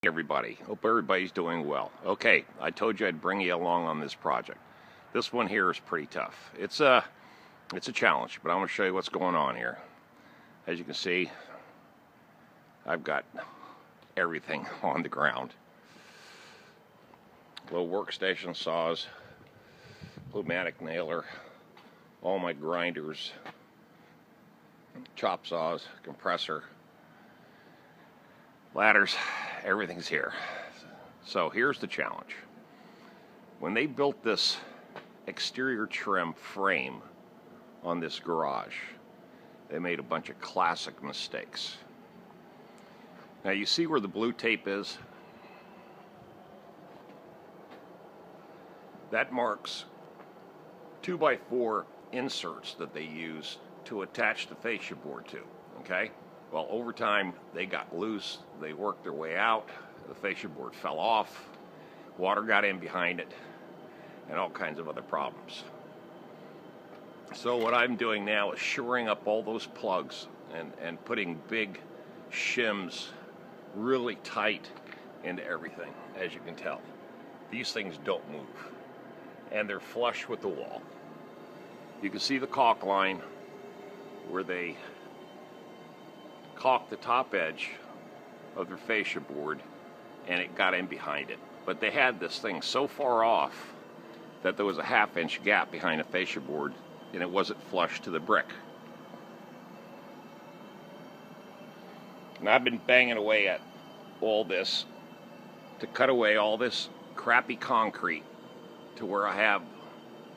Everybody, hope everybody's doing well. Okay, I told you I'd bring you along on this project. This one here is pretty tough. It's a challenge, but I'm going to show you what's going on here. As you can see, I've got everything on the ground. Little workstation saws, pneumatic nailer, all my grinders, chop saws, compressor, ladders, everything's here. So here's the challenge. When they built this exterior trim frame on this garage, they made a bunch of classic mistakes. Now you see where the blue tape is? That marks 2x4 inserts that they use to attach the fascia board to, okay? Well, over time, they got loose, they worked their way out, the fascia board fell off, water got in behind it, and all kinds of other problems. So what I'm doing now is shoring up all those plugs and putting big shims really tight into everything, as you can tell. These things don't move, and they're flush with the wall. You can see the caulk line where they caulked the top edge of their fascia board and it got in behind it. But they had this thing so far off that there was a half-inch gap behind the fascia board and it wasn't flush to the brick. And I've been banging away at all this to cut away all this crappy concrete to where I have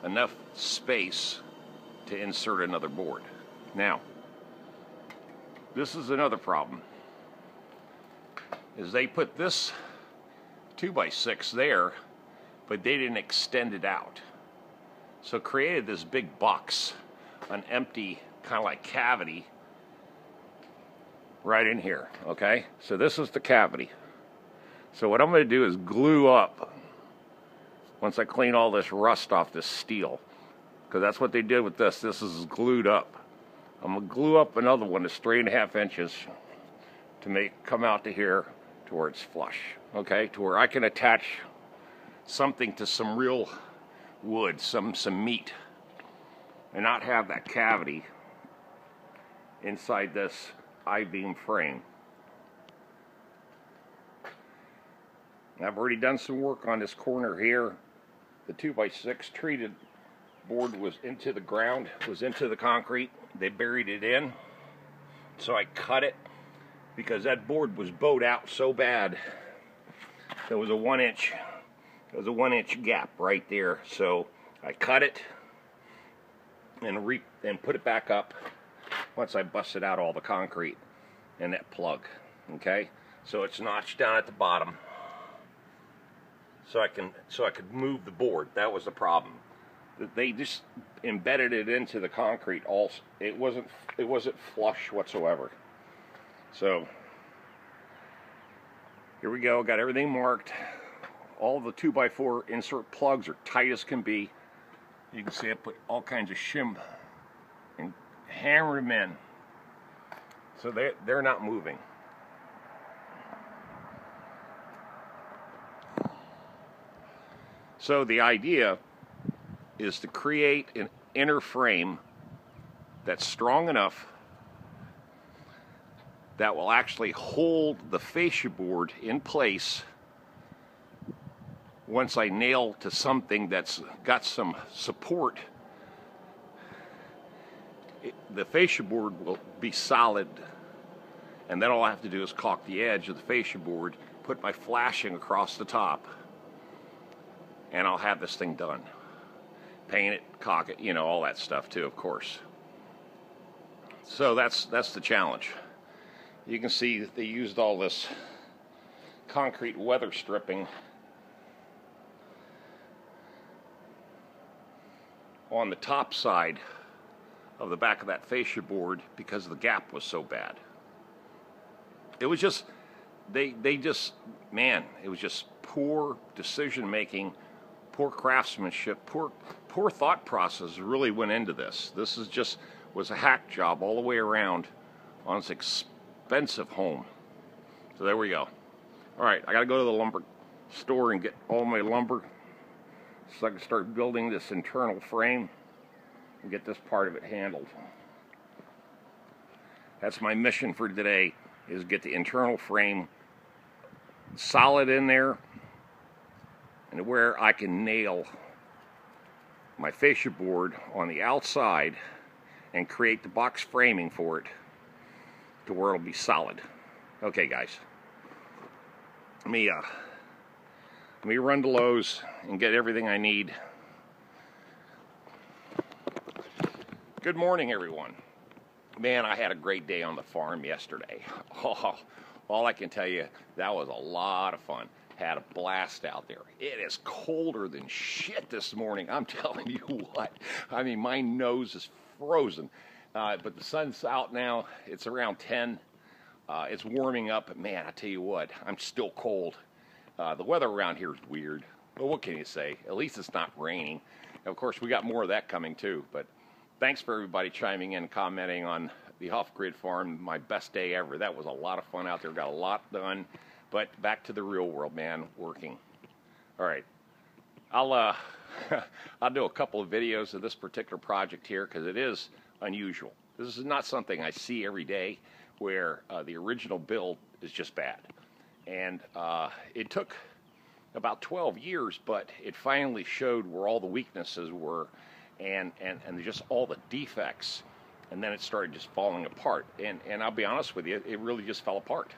enough space to insert another board. Now, this is another problem, is they put this 2x6 there, but they didn't extend it out. So it created this big box, an empty kind of like cavity right in here, okay? So this is the cavity. So what I'm going to do is glue up, once I clean all this rust off this steel, because that's what they did with this. This is glued up. I'm going to glue up another one that's 3.5 inches to come out to here to where it's flush, okay? To where I can attach something to some real wood, some meat, and not have that cavity inside this I-beam frame. I've already done some work on this corner here. The 2x6 treated board was into the ground, was into the concrete. They buried it in, so I cut it because that board was bowed out so bad. There was a 1-inch gap right there. So I cut it and put it back up once I busted out all the concrete and that plug. Okay, so it's notched down at the bottom, so I could move the board. That was the problem. They just embedded it into the concrete. Also, it wasn't flush whatsoever. So here we go. Got everything marked. All the 2x4 insert plugs are tight as can be. You can see I put all kinds of shim and hammered them in, so they're not moving. So the idea is to create an inner frame that's strong enough that will actually hold the fascia board in place once I nail to something that's got some support. The fascia board will be solid, and then all I have to do is caulk the edge of the fascia board, put my flashing across the top, and I'll have this thing done. Paint it, caulk it, you know, all that stuff too, of course. So that's the challenge. You can see that they used all this concrete weather stripping on the top side of the back of that fascia board because the gap was so bad. It was just, man, it was just poor decision making, poor craftsmanship, poor thought process really went into this. This was a hack job all the way around on this expensive home. So there we go. Alright, I gotta go to the lumber store and get all my lumber so I can start building this internal frame and get this part of it handled. That's my mission for today, is get the internal frame solid in there and where I can nail my fascia board on the outside and create the box framing for it to where it'll be solid. Okay, guys. Let me run to Lowe's and get everything I need. Good morning, everyone. Man, I had a great day on the farm yesterday. Oh, all I can tell you, that was a lot of fun. Had a blast out there. It is colder than shit this morning. I'm telling you what. I mean, my nose is frozen. But the sun's out now. It's around 10. It's warming up, but man, I tell you what, I'm still cold. The weather around here is weird, but what can you say? At least it's not raining. And of course, we got more of that coming too. But thanks for everybody chiming in, commenting on the off-grid farm. My best day ever. That was a lot of fun out there. Got a lot done. But back to the real world, man. Working. All right, I'll do a couple of videos of this particular project here because it is unusual. This is not something I see every day, where the original build is just bad. And it took about 12 years, but it finally showed where all the weaknesses were and just all the defects. And then it started just falling apart. And I'll be honest with you, it really just fell apart.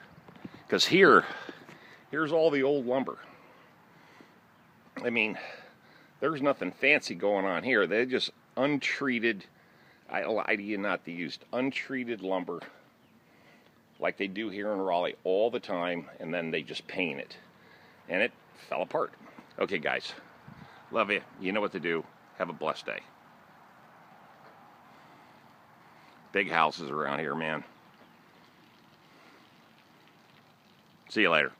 Because here's all the old lumber. I mean, there's nothing fancy going on here. They're just untreated, I lie to you not, they used untreated lumber like they do here in Raleigh all the time, and then they just paint it. And it fell apart. Okay, guys. Love you. You know what to do. Have a blessed day. Big houses around here, man. See you later.